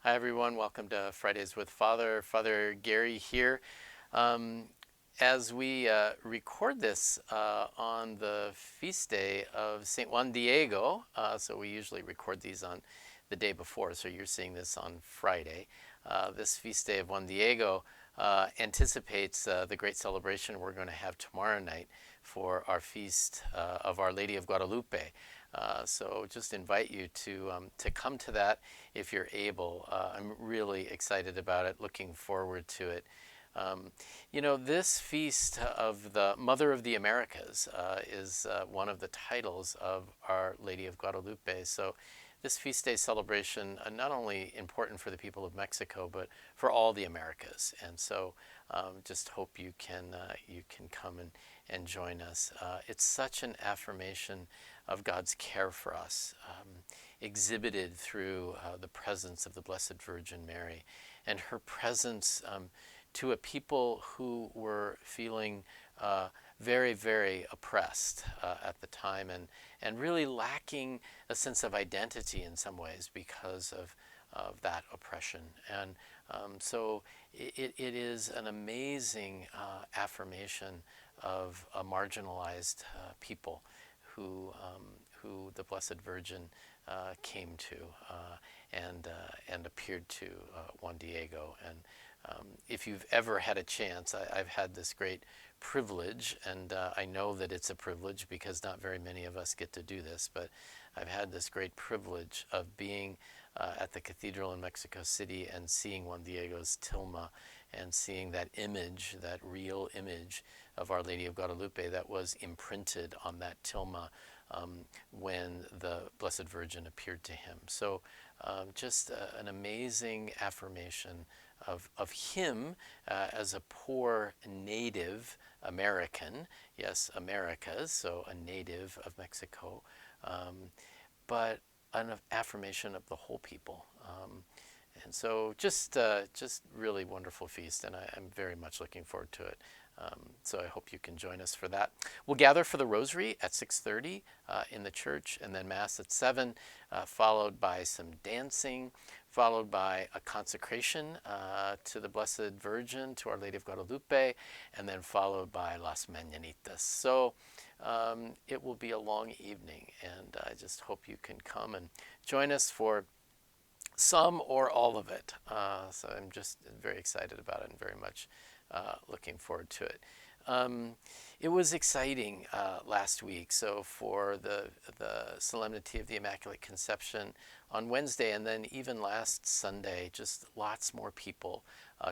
Hi, everyone. Welcome to Fridays with Father. Father Gary here. Um, as we record this on the feast day of St. Juan Diego, so we usually record these on the day before, so you're seeing this on Friday. This feast day of Juan Diego anticipates the great celebration we're going to have tomorrow night for our feast of Our Lady of Guadalupe. So just invite you to come to that if you're able. I'm really excited about it, looking forward to it. This feast of the Mother of the Americas is one of the titles of Our Lady of Guadalupe. So this feast day celebration not only important for the people of Mexico, but for all the Americas. And so just hope you can come and join us. It's such an affirmation of God's care for us, exhibited through the presence of the Blessed Virgin Mary and her presence to a people who were feeling very, very oppressed at the time and really lacking a sense of identity in some ways because of that oppression. And so it is an amazing affirmation of a marginalized people who the Blessed Virgin came to and appeared to Juan Diego. And if you've ever had a chance, I've had this great privilege, and I know that it's a privilege because not very many of us get to do this, but I've had this great privilege of being at the cathedral in Mexico City and seeing Juan Diego's tilma and seeing that image, that real image of Our Lady of Guadalupe that was imprinted on that tilma when the Blessed Virgin appeared to him. So just an amazing affirmation of him as a poor native American, yes, Americas, so a native of Mexico, but an affirmation of the whole people. And so just really wonderful feast, and I'm very much looking forward to it. So I hope you can join us for that. We'll gather for the Rosary at 6:30 in the church, and then Mass at 7, followed by some dancing, followed by a consecration to the Blessed Virgin, to Our Lady of Guadalupe, and then followed by Las Mañanitas. So it will be a long evening, and I just hope you can come and join us for some or all of it. So I'm just very excited about it and very much looking forward to it. It was exciting last week. So for the Solemnity of the Immaculate Conception on Wednesday, and then even last Sunday, just lots more people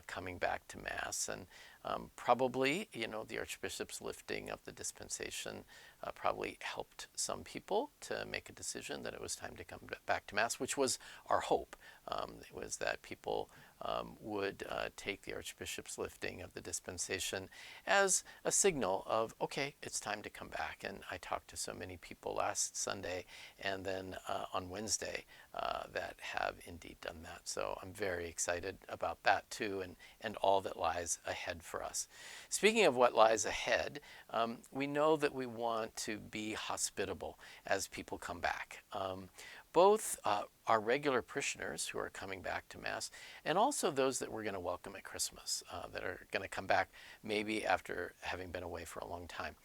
coming back to Mass. And probably, the Archbishop's lifting of the dispensation probably helped some people to make a decision that it was time to come back to Mass, which was our hope. It was that people would take the Archbishop's lifting of the dispensation as a signal of, okay, it's time to come back. And I talked to so many people last Sunday and then on Wednesday that have indeed done that. So I'm very excited about that too, and all that lies ahead for us. Speaking of what lies ahead, we know that we want to be hospitable as people come back. Both our regular parishioners who are coming back to Mass, and also those that we're going to welcome at Christmas, that are going to come back maybe after having been away for a long time.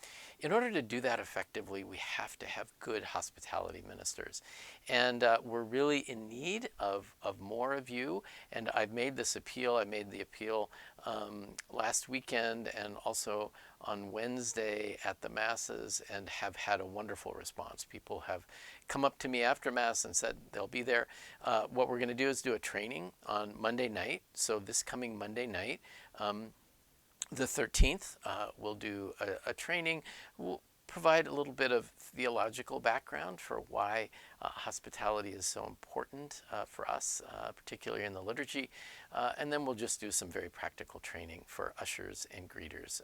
In order to do that effectively, we have to have good hospitality ministers. And we're really in need of more of you. And I've made this appeal. I made the appeal last weekend and also on Wednesday at the Masses, and have had a wonderful response. People have come up to me after Mass and said they'll be there. What we're going to do is do a training on Monday night. So this coming Monday night, the 13th, we'll do a training. We'll provide a little bit of theological background for why hospitality is so important for us, particularly in the liturgy. And then we'll just do some very practical training for ushers and greeters.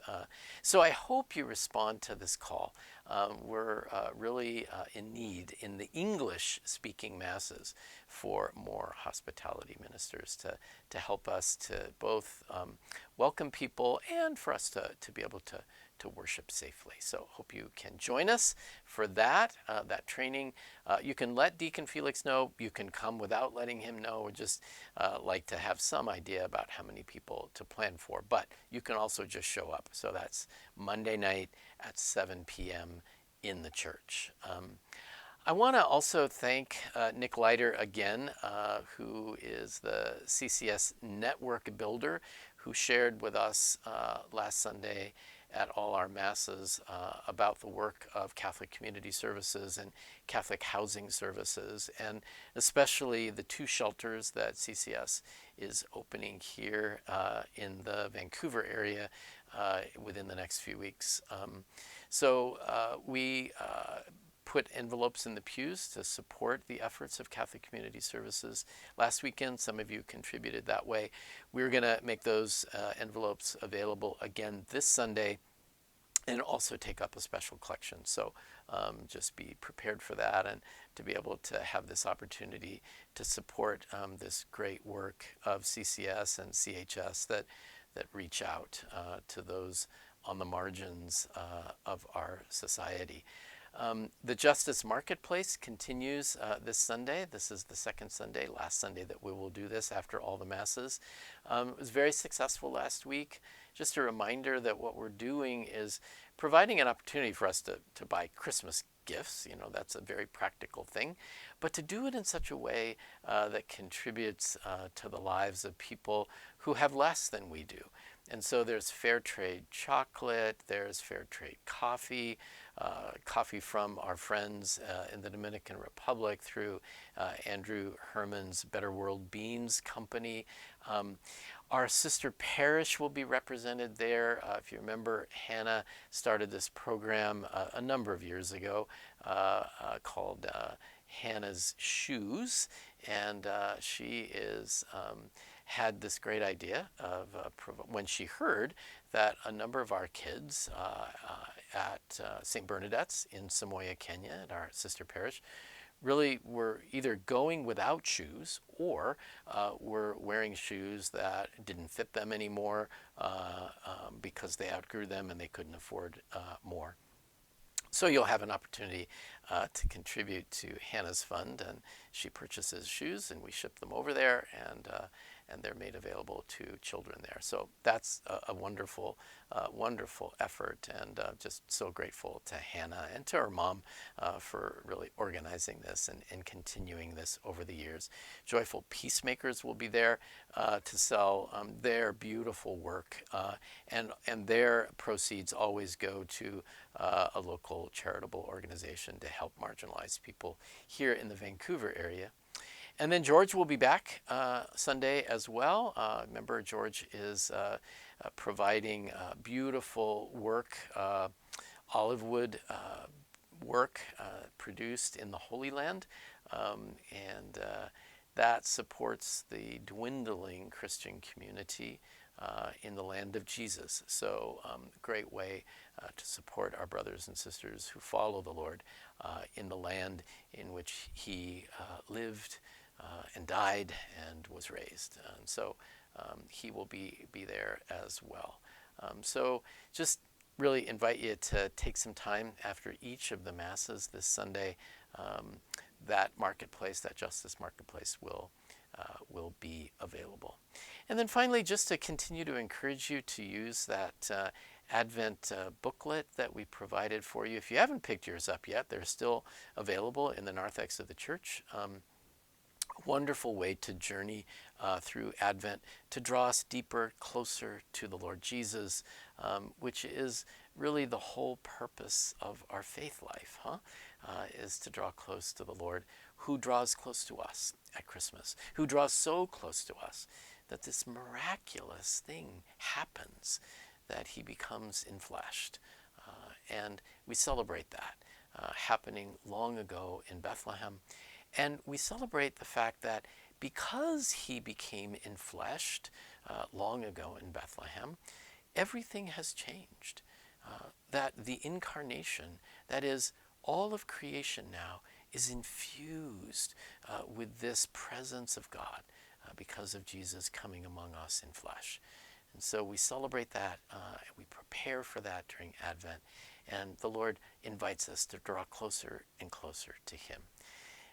So I hope you respond to this call. We're really in need in the English-speaking Masses for more hospitality ministers to help us to both welcome people and for us to be able to to worship safely. So hope you can join us for that training. You can let Deacon Felix know. You can come without letting him know. We'd just like to have some idea about how many people to plan for. But you can also just show up. So that's Monday night at 7 p.m. in the church. I want to also thank Nick Leiter again, who is the CCS network builder, who shared with us last Sunday at all our masses about the work of Catholic Community Services and Catholic Housing Services, and especially the 2 shelters that CCS is opening here in the Vancouver area within the next few weeks. So we put envelopes in the pews to support the efforts of Catholic Community Services. Last weekend, some of you contributed that way. We're going to make those envelopes available again this Sunday and also take up a special collection. So just be prepared for that and to be able to have this opportunity to support this great work of CCS and CHS that reach out to those on the margins of our society. The Justice Marketplace continues this Sunday. This is the second Sunday, last Sunday that we will do this after all the Masses. It was very successful last week. Just a reminder that what we're doing is providing an opportunity for us to buy Christmas gifts. You know, that's a very practical thing. But to do it in such a way that contributes to the lives of people who have less than we do. And so there's fair trade chocolate, there's fair trade coffee, coffee from our friends in the Dominican Republic through Andrew Herman's Better World Beans Company. Our sister parish will be represented there. If you remember, Hannah started this program a number of years ago called Hannah's Shoes, and she is had this great idea of when she heard that a number of our kids at St. Bernadette's in Samoa, Kenya, at our sister parish, really were either going without shoes or were wearing shoes that didn't fit them anymore because they outgrew them and they couldn't afford more. So you'll have an opportunity to contribute to Hannah's fund, and she purchases shoes and we ship them over there, and they're made available to children there. So that's a wonderful, wonderful effort, and just so grateful to Hannah and to her mom for really organizing this and continuing this over the years. Joyful Peacemakers will be there to sell their beautiful work, and their proceeds always go to a local charitable organization to help marginalized people here in the Vancouver area. And then George will be back Sunday as well. Remember, George is providing beautiful work, olive wood work produced in the Holy Land, and that supports the dwindling Christian community in the land of Jesus. So great way to support our brothers and sisters who follow the Lord in the land in which he lived and died and was raised. And so he will be there as well. So just really invite you to take some time after each of the Masses this Sunday. That marketplace, that Justice Marketplace will be available. And then finally, just to continue to encourage you to use that Advent booklet that we provided for you. If you haven't picked yours up yet, they're still available in the narthex of the church. Wonderful way to journey through Advent, to draw us deeper, closer to the Lord Jesus, which is really the whole purpose of our faith life, is to draw close to the Lord, who draws close to us at Christmas, who draws so close to us that this miraculous thing happens, that he becomes enfleshed. And we celebrate that happening long ago in Bethlehem. And we celebrate the fact that because he became enfleshed long ago in Bethlehem, everything has changed. That the incarnation, that is, all of creation now, is infused with this presence of God because of Jesus coming among us in flesh. And so we celebrate that, we prepare for that during Advent, and the Lord invites us to draw closer and closer to Him.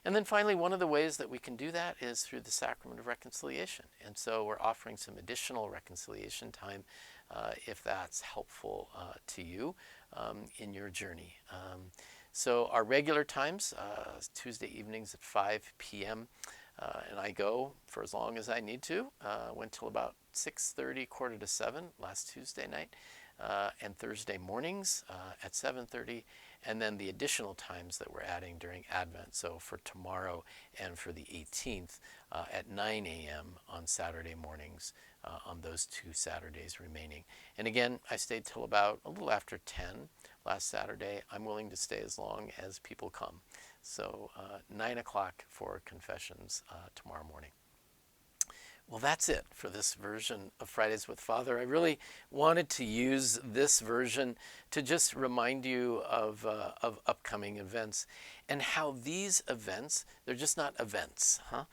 And then finally, one of the ways that we can do that is through the Sacrament of Reconciliation. And so we're offering some additional reconciliation time if that's helpful to you in your journey. So our regular times, Tuesday evenings at 5 p.m., and I go for as long as I need to. Went till about 6:30, quarter to 7 last Tuesday night, and Thursday mornings at 7:30, and then the additional times that we're adding during Advent. So for tomorrow and for the 18th at 9 a.m. on Saturday mornings on those 2 Saturdays remaining. And again, I stayed till about a little after 10 last Saturday. I'm willing to stay as long as people come. So 9 o'clock for confessions tomorrow morning. Well, that's it for this version of Fridays with Father. I really wanted to use this version to just remind you of upcoming events and how these events, they're just not events, huh?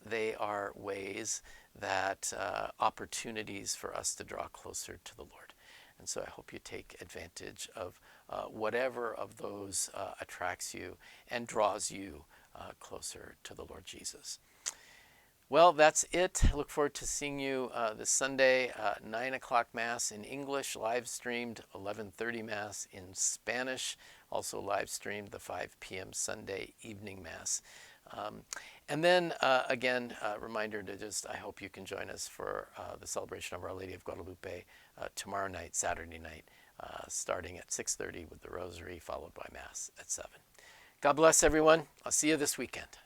They are ways that opportunities for us to draw closer to the Lord. And so I hope you take advantage of whatever of those attracts you and draws you closer to the Lord Jesus. Well, that's it. I look forward to seeing you this Sunday, 9 o'clock Mass in English, live streamed, 11:30 Mass in Spanish, also live streamed the 5 p.m. Sunday evening Mass. And then, again, a reminder to just, I hope you can join us for the celebration of Our Lady of Guadalupe tomorrow night, Saturday night, starting at 6:30 with the Rosary, followed by Mass at 7. God bless everyone. I'll see you this weekend.